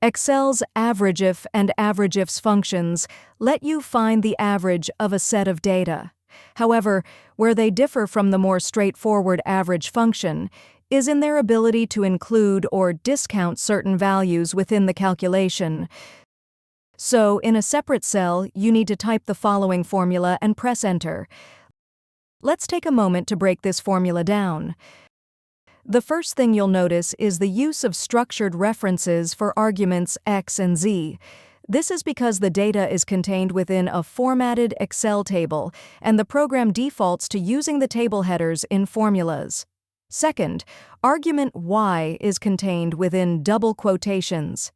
Excel's AVERAGEIF and AVERAGEIFS functions let you find the average of a set of data. However, where they differ from the more straightforward average function is in their ability to include or discount certain values within the calculation. So, in a separate cell, you need to type the following formula and press Enter. Let's take a moment to break this formula down. The first thing you'll notice is the use of structured references for arguments x and z. This is because the data is contained within a formatted Excel table, and the program defaults to using the table headers in formulas. Second, argument y is contained within double quotations.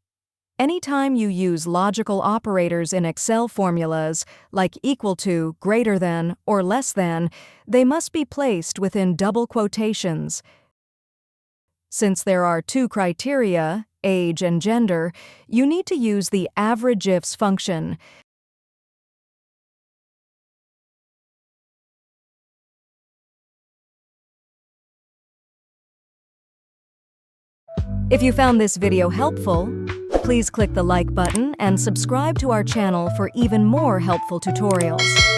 Anytime you use logical operators in Excel formulas, like equal to, greater than, or less than, they must be placed within double quotations. Since there are two criteria, age and gender, you need to use the AVERAGEIFS function. If you found this video helpful, please click the like button and subscribe to our channel for even more helpful tutorials.